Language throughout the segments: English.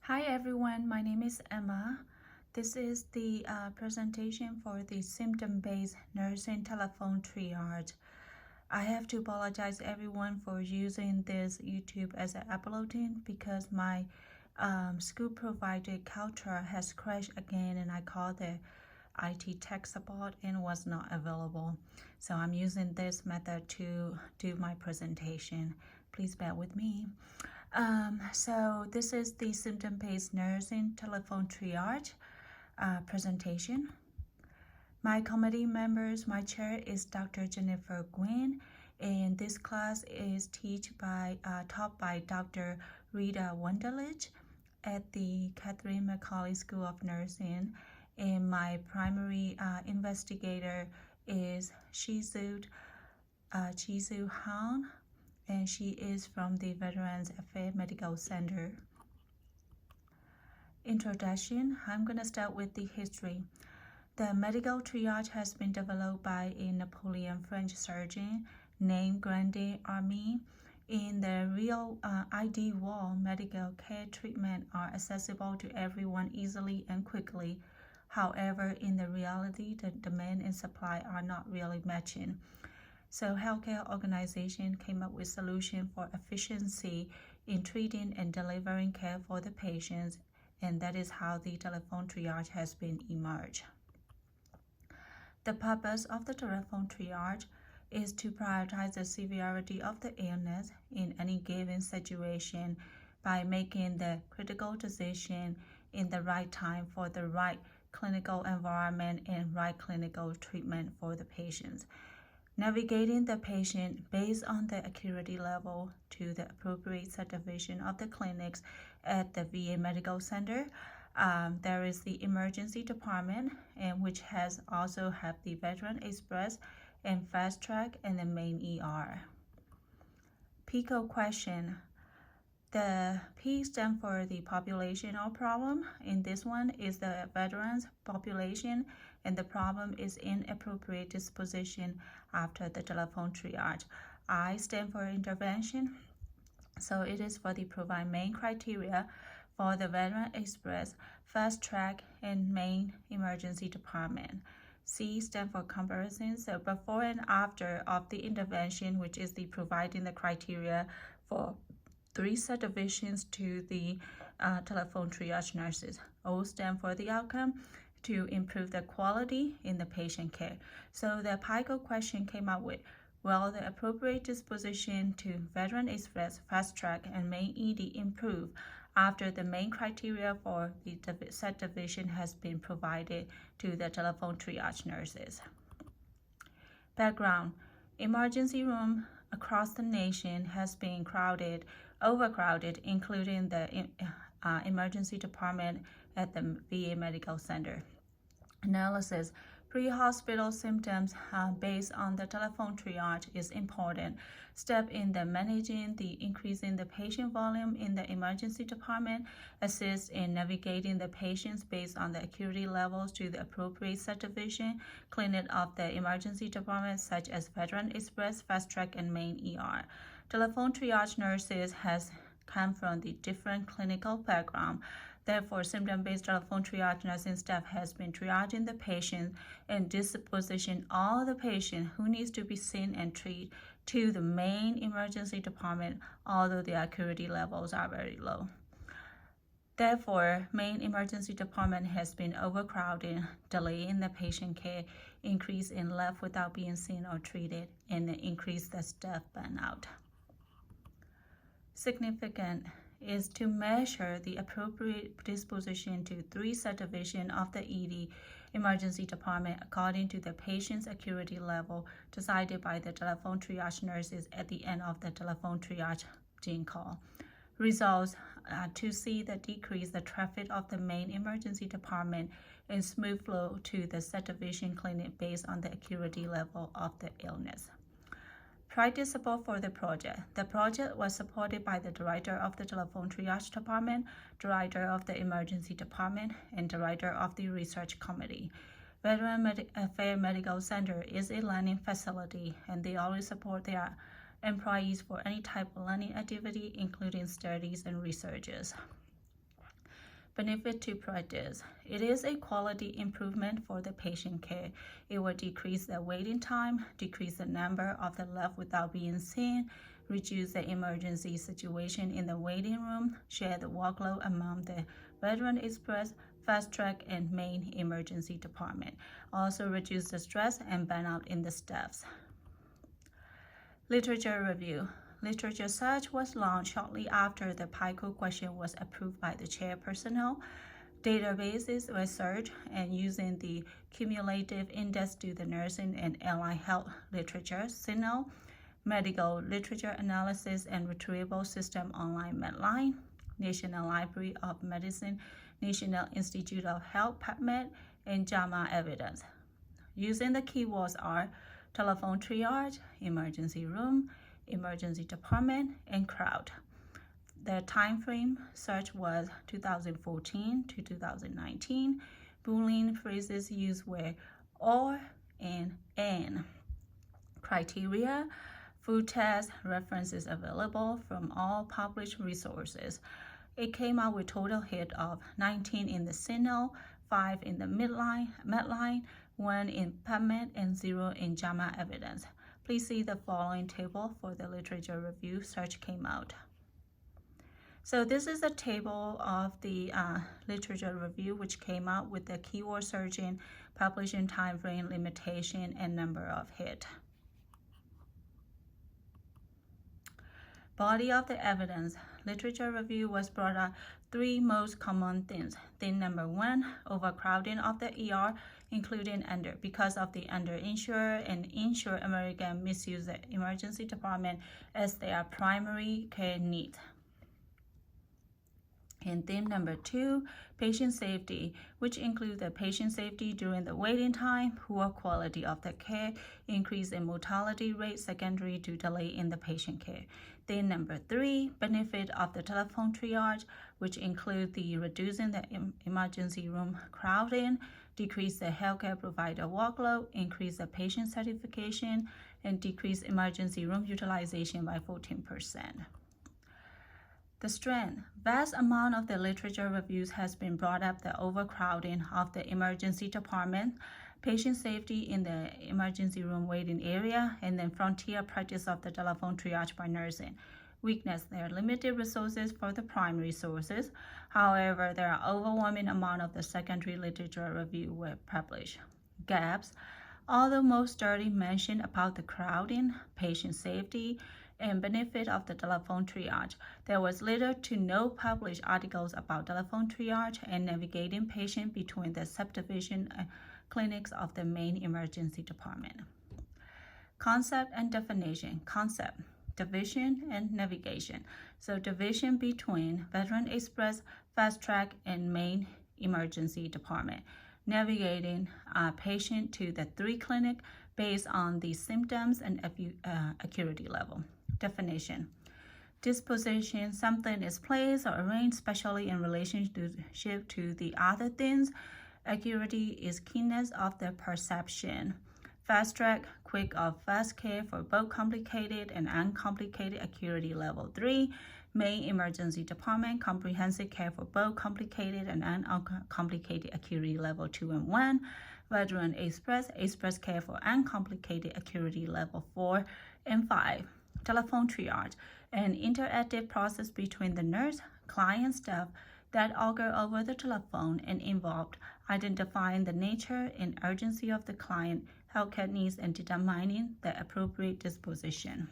Hi everyone, my name is Emma. This is the presentation for the symptom-based nursing telephone triage. I have to apologize everyone for using this YouTube as an uploading because my school provided Kaltra has crashed again and I called the IT tech support and was not available. So I'm using this method to do my presentation. Please bear with me. So this is the symptom-based nursing telephone triage presentation. My committee members, my chair is Dr. Jennifer Gwynn, and this class is taught by Dr. Rita Wunderlich at the Catherine McCauley School of Nursing, and my primary investigator is Chizu Han, and she is from the Veterans Affairs Medical Center. Introduction, I'm going to start with the history. The medical triage has been developed by a Napoleon French surgeon named Grande Army. In the real ideal world, medical care treatment are accessible to everyone easily and quickly. However, in the reality, the demand and supply are not really matching. So healthcare organization came up with solution for efficiency in treating and delivering care for the patients, and that is how the telephone triage has been emerged. The purpose of the telephone triage is to prioritize the severity of the illness in any given situation by making the critical decision in the right time for the right clinical environment and right clinical treatment for the patients. Navigating the patient based on the acuity level to the appropriate subdivision of the clinics at the VA Medical Center. There is the emergency department, and which has also have the Veteran Express and Fast Track and the main ER. PICO question. The P stands for the populational problem. In this one is the veterans population, and the problem is inappropriate disposition after the telephone triage. I stand for intervention, so it is for the provide main criteria for the Veteran Express, Fast Track, and main emergency department. C stands for comparison, so before and after of the intervention, which is the providing the criteria for 3 subdivisions to the telephone triage nurses. O stand for the outcome, to improve the quality in the patient care. So the PICO question came up with, will the appropriate disposition to Veteran Express, Fast Track, and main ED improve after the main criteria for the subdivision has been provided to the telephone triage nurses? Background, emergency room across the nation has been overcrowded, including the emergency department at the VA Medical Center. Analysis, pre-hospital symptoms based on the telephone triage is important. Step in the managing the increasing the patient volume in the emergency department, assist in navigating the patients based on the acuity levels to the appropriate subdivision, clinic of the emergency department such as Veteran Express, Fast Track, and main ER. Telephone triage nurses has come from the different clinical background. Therefore, symptom-based telephone triage nursing staff has been triaging the patient and disposition all the patient who needs to be seen and treated to the main emergency department, although the acuity levels are very low. Therefore, main emergency department has been overcrowded, delaying the patient care, increase in left without being seen or treated, and increase the staff burnout. Significant is to measure the appropriate disposition to 3 subdivision of the ED emergency department according to the patient's acuity level decided by the telephone triage nurses at the end of the telephone triage call. Results to see the decrease the traffic of the main emergency department and smooth flow to the subdivision clinic based on the acuity level of the illness. Project support for the project. The project was supported by the Director of the Telephone Triage Department, Director of the Emergency Department, and Director of the Research Committee. Veteran Affairs Medical Center is a learning facility, and they always support their employees for any type of learning activity, including studies and researches. Benefit to practice. It is a quality improvement for the patient care. It will decrease the waiting time, decrease the number of the left without being seen, reduce the emergency situation in the waiting room, share the workload among the Veteran Express, Fast Track, and Main Emergency Department. Also reduce the stress and burnout in the staffs. Literature review. Literature search was launched shortly after the PICO question was approved by the chair personnel. Databases were searched and using the cumulative index to the nursing and allied health literature, signal, medical literature analysis and retrieval system online Medline, National Library of Medicine, National Institute of Health PubMed, and JAMA evidence. Using the keywords are telephone triage, emergency room, emergency department, and crowd. The time frame search was 2014 to 2019. Boolean phrases used were or and. Criteria, food test, references available from all published resources. It came out with total hit of 19 in the Signal, 5 in the Medline, 1 in PubMed, and 0 in JAMA evidence. Please see the following table for the literature review search came out. So this is a table of the literature review which came out with the keyword searching, publishing time frame, limitation, and number of hit. Body of the evidence. Literature review was brought up 3 most common things. Thing number 1, overcrowding of the ER, including because of the underinsured and insured American misuse the emergency department as their primary care need. And theme number 2, patient safety, which includes the patient safety during the waiting time, poor quality of the care, increase in mortality rate secondary to delay in the patient care. Theme number 3, benefit of the telephone triage, which include the reducing the emergency room crowding, decrease the healthcare provider workload, increase the patient certification, and decrease emergency room utilization by 14%. The strength. Vast amount of the literature reviews has been brought up the overcrowding of the emergency department, patient safety in the emergency room waiting area, and then frontier practice of the telephone triage by nursing. Weakness. There are limited resources for the primary sources. However, there are overwhelming amount of the secondary literature review were published. Gaps. Although most studies mention about the crowding, patient safety, and benefit of the telephone triage, there was little to no published articles about telephone triage and navigating patients between the subdivision clinics of the main emergency department. Concept and definition. Concept, division, and navigation. So division between Veteran Express, Fast Track, and main emergency department. Navigating a patient to the 3 clinic based on the symptoms and acuity level. Definition. Disposition, something is placed or arranged specially in relationship to the other things. Acuity is keenness of the perception. Fast Track, quick or fast care for both complicated and uncomplicated acuity level 3. Main emergency department, comprehensive care for both complicated and uncomplicated acuity level 2 and 1. Veteran Express care for uncomplicated acuity level 4 and 5. Telephone triage, an interactive process between the nurse, client, staff that occur over the telephone and involved identifying the nature and urgency of the client healthcare needs and determining the appropriate disposition.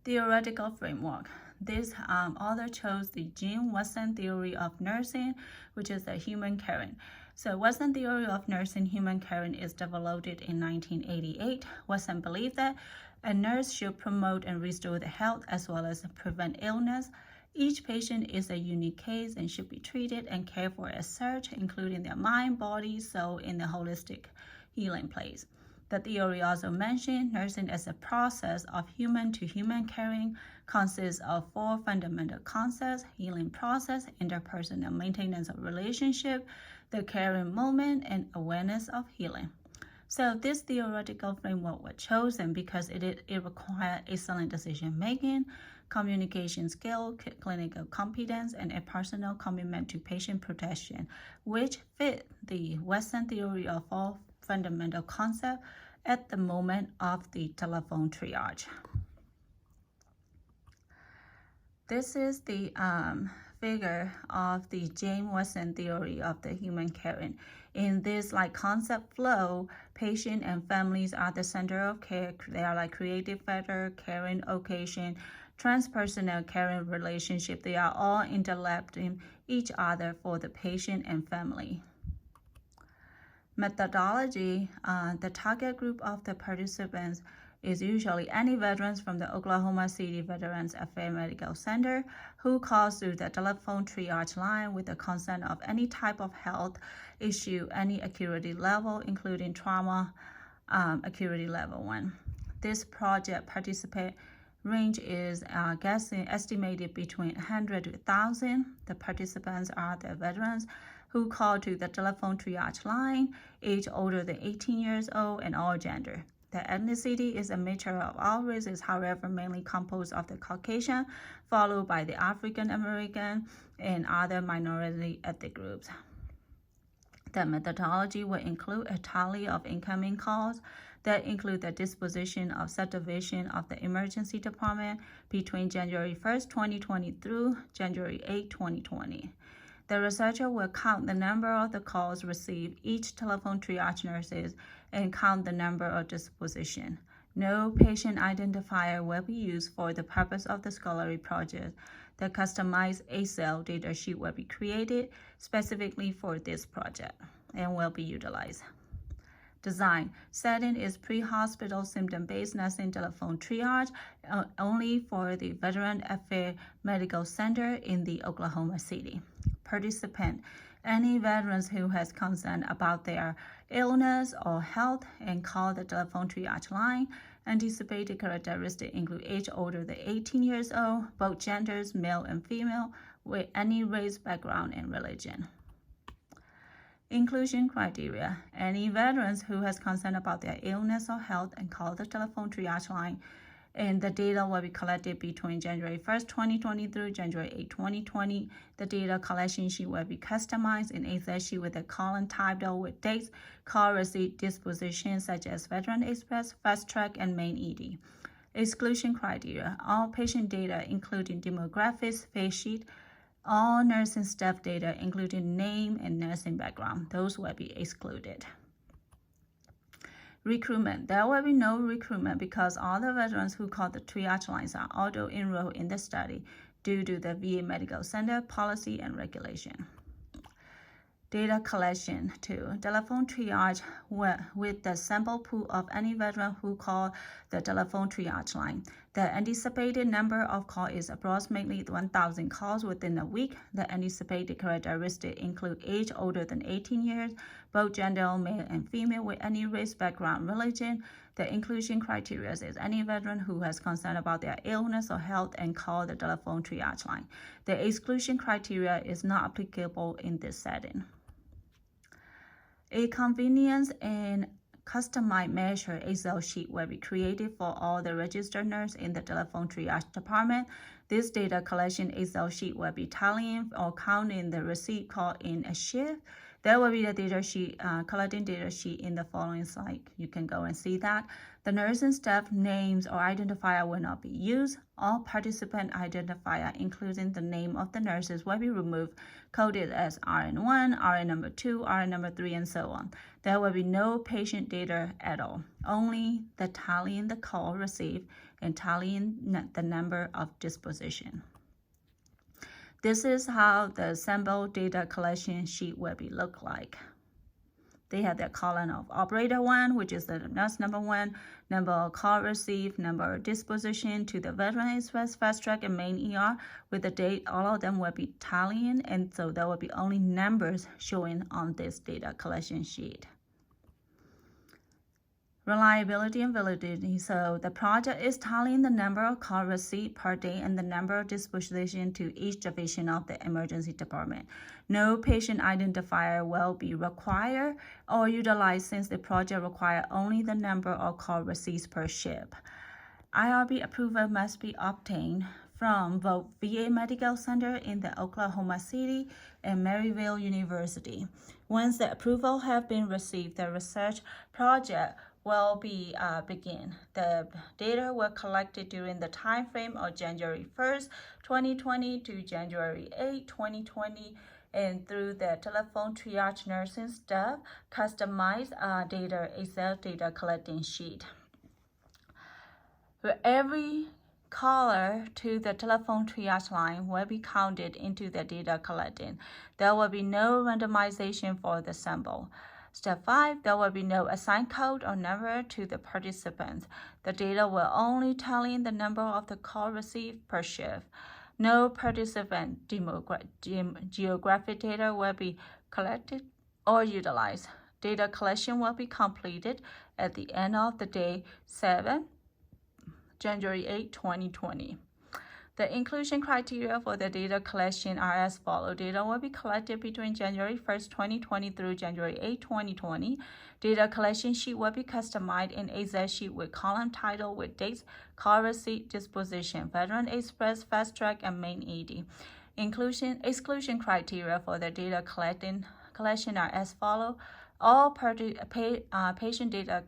Theoretical framework. This author chose the Gene Watson theory of nursing, which is the human caring. So Watson theory of nursing human caring is developed in 1988. Watson believed that a nurse should promote and restore the health as well as prevent illness. Each patient is a unique case and should be treated and cared for as such, including their mind, body, soul, in the holistic healing place. The theory also mentioned nursing as a process of human-to-human caring consists of 4 fundamental concepts: healing process, interpersonal maintenance of relationship, the caring moment, and awareness of healing. So this theoretical framework was chosen because it required excellent decision-making, communication skill, clinical competence, and a personal commitment to patient protection, which fit the Western theory of all fundamental concepts at the moment of the telephone triage. This is the figure of the James Weston theory of the human caring. In this concept flow, patient and families are the center of care. They are creative factor, caring occasion, transpersonal caring relationship. They are all interlapping each other for the patient and family. Methodology, the target group of the participants is usually any veterans from the Oklahoma City Veterans Affairs Medical Center who calls through the telephone triage line with the consent of any type of health issue, any acuity level, including trauma, acuity level 1. This project participant range is estimated between 100 to 1,000. The participants are the veterans who call to the telephone triage line, age older than 18 years old, and all gender. The ethnicity is a mixture of all races, however, mainly composed of the Caucasian, followed by the African American and other minority ethnic groups. The methodology will include a tally of incoming calls that include the disposition of subdivision of the emergency department between January 1st, 2020 through January 8, 2020. The researcher will count the number of the calls received each telephone triage nurses and count the number of disposition. No patient identifier will be used for the purpose of the scholarly project. The customized Excel data sheet will be created specifically for this project and will be utilized. Design. Setting is pre-hospital symptom-based nursing telephone triage only for the Veteran Affairs Medical Center in the Oklahoma City. Participant. Any veterans who has concern about their illness or health and call the telephone triage line. Anticipated characteristics include age older than 18 years old, both genders, male and female, with any race, background, and religion. Inclusion criteria. Any veterans who has concern about their illness or health and call the telephone triage line, and the data will be collected between January 1st, 2020 through January 8, 2020. The data collection sheet will be customized in Excel sheet with a column typed out with dates, call receipt, disposition such as Veteran Express, Fast Track, and Main ED. Exclusion criteria. All patient data, including demographics, face sheet, all nursing staff data, including name and nursing background, those will be excluded. Recruitment. There will be no recruitment because all the veterans who call the triage lines are auto-enrolled in the study due to the VA Medical Center policy and regulation. Data collection. 2. Telephone triage with the sample pool of any veteran who call the telephone triage line. The anticipated number of calls is approximately 1,000 calls within a week. The anticipated characteristics include age older than 18 years, both gender, male and female, with any race, background, religion. The inclusion criteria is any veteran who has concern about their illness or health and call the telephone triage line. The exclusion criteria is not applicable in this setting. A convenience and customized measure Excel sheet will be created for all the registered nurses in the telephone triage department. This data collection Excel sheet will be tallying or counting the receipt call in a shift. There will be the data sheet, collecting data sheet in the following slide. You can go and see that. The nursing staff names or identifier will not be used. All participant identifier, including the name of the nurses, will be removed, coded as RN1, RN number 2, RN number 3, and so on. There will be no patient data at all, only the tallying the call received and tallying the number of disposition. This is how the sample data collection sheet will be look like. They have their column of operator 1, which is the nurse number 1, number of call received, number of disposition to the Veteran Express, Fast Track, and Main ER with the date. All of them will be tallying, and so there will be only numbers showing on this data collection sheet. Reliability and validity. So the project is tallying the number of call received per day and the number of disposition to each division of the emergency department. No patient identifier will be required or utilized since the project requires only the number of call receipts per ship. IRB approval must be obtained from both VA Medical Center in the Oklahoma City and Maryville University. Once the approval have been received, the research project will be begin. The data were collected during the time frame of January 1st, 2020 to January 8, 2020, and through the telephone triage nursing staff customized data Excel data collecting sheet. For every caller to the telephone triage line will be counted into the data collecting. There will be no randomization for the sample. Step 5, there will be no assigned code or number to the participants. The data will only tell in the number of the call received per shift. No participant geographic data will be collected or utilized. Data collection will be completed at the end of the day 7, January 8, 2020. The inclusion criteria for the data collection are as follows. Data will be collected between January 1st, 2020 through January 8, 2020. Data collection sheet will be customized in Excel sheet with column title with dates, call receipt, disposition, Veteran Express, Fast Track, and Main ED. Exclusion criteria for the data collection are as follows. All patient data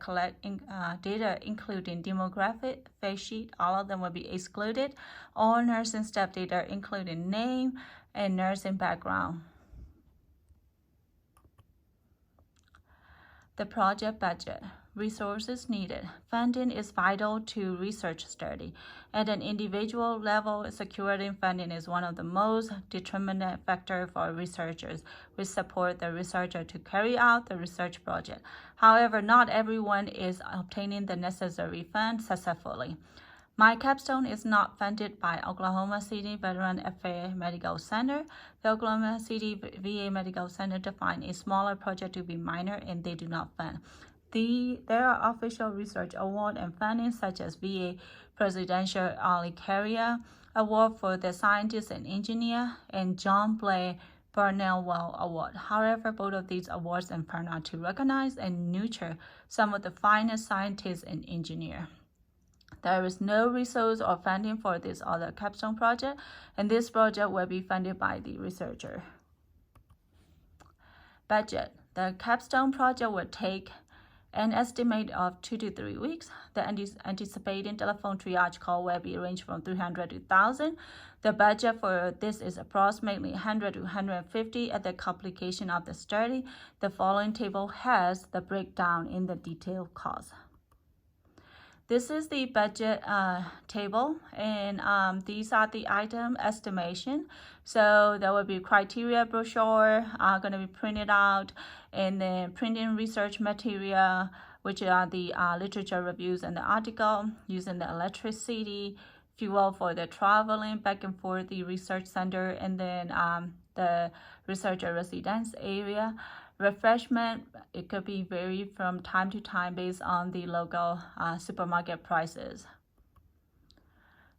data including demographic, face sheet, all of them will be excluded. All nursing staff data including name and nursing background. The project budget. Resources needed. Funding is vital to research study. At an individual level, securing funding is one of the most determinant factors for researchers, which support the researcher to carry out the research project. However, not everyone is obtaining the necessary funds successfully. My capstone is not funded by Oklahoma City Veteran Affairs Medical Center. The Oklahoma City VA Medical Center defines a smaller project to be minor and they do not fund. There are official research awards and funding such as VA Presidential Early Career Award for the Scientist and Engineer and John Blair Barnwell Award. However, both of these awards and funds are to recognize and nurture some of the finest scientists and engineers. There is no resource or funding for this other capstone project, and this project will be funded by the researcher. Budget. The capstone project will take an estimate of 2 to 3 weeks. The anticipated telephone triage call will be ranged from 300 to 1,000. The budget for this is approximately 100 to 150 at the completion of the study. The following table has the breakdown in the detailed cost. This is the budget table, and these are the item estimation. So there will be criteria brochure going to be printed out, and then printing research material, which are the literature reviews and the article, using the electricity, fuel for the traveling back and forth the research center, and then the researcher residence area. Refreshment, it could be varied from time to time based on the local supermarket prices.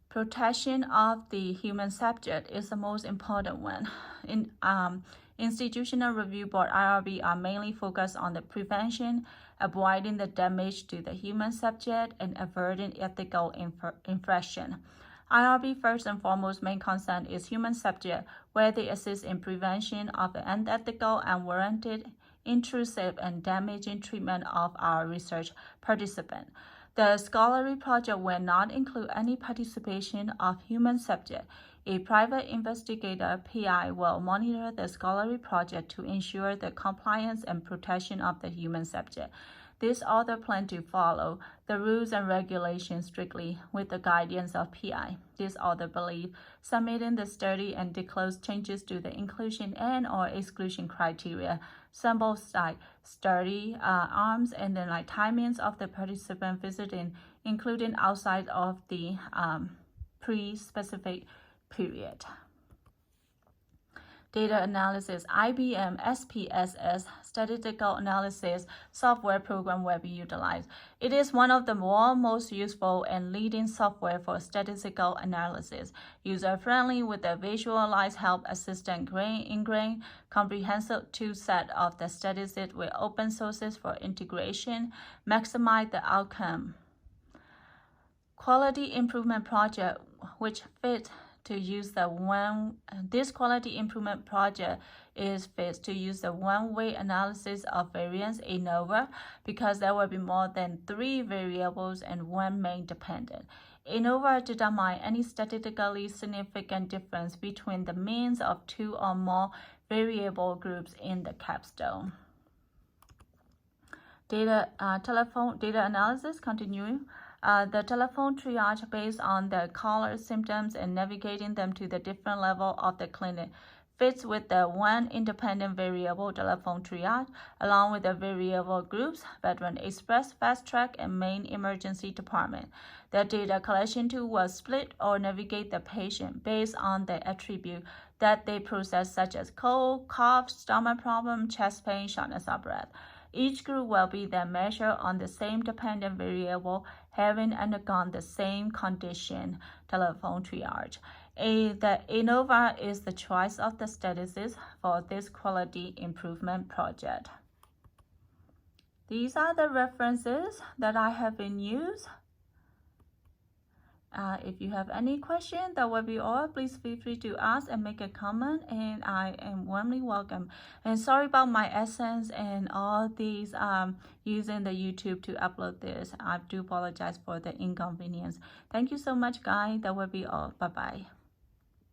Protection of the human subject is the most important one. In Institutional Review Board IRB are mainly focused on the prevention, avoiding the damage to the human subject, and averting ethical infraction. IRB first and foremost main concern is human subject, where they assist in prevention of the unethical, unwarranted, intrusive, and damaging treatment of our research participant. The scholarly project will not include any participation of human subject. A private investigator, PI, will monitor the scholarly project to ensure the compliance and protection of the human subject. This author plans to follow the rules and regulations strictly with the guidance of PI. This author believes submitting the study and disclose changes to the inclusion and/or exclusion criteria, sample size, study arms, and then timings of the participant visiting, including outside of the pre-specified period. Data analysis, IBM SPSS statistical analysis software program will be utilized. It is one of the most useful and leading software for statistical analysis. User-friendly with a visualized help assistant ingrained comprehensive tool set of the statistics with open sources for integration, maximize the outcome. Quality improvement project which fit to use this quality improvement project is fixed to use the one-way analysis of variance ANOVA because there will be more than 3 variables and 1 main dependent. ANOVA determine any statistically significant difference between the means of 2 or more variable groups in the capstone. Telephone data analysis continuing. The telephone triage based on the caller symptoms and navigating them to the different level of the clinic fits with the one independent variable telephone triage, along with the variable groups, Veteran Express, Fast Track, and Main Emergency Department. The data collection tool will split or navigate the patient based on the attribute that they process, such as cold, cough, stomach problem, chest pain, shortness of breath. Each group will be then measured on the same dependent variable, having undergone the same condition telephone triage. The ANOVA is the choice of the statistician for this quality improvement project. These are the references that I have been used. If you have any question, that will be all. Please feel free to ask and make a comment, and I am warmly welcome. And sorry about my accents and all these using the YouTube to upload this. I do apologize for the inconvenience. Thank you so much, guys. That will be all. Bye-bye.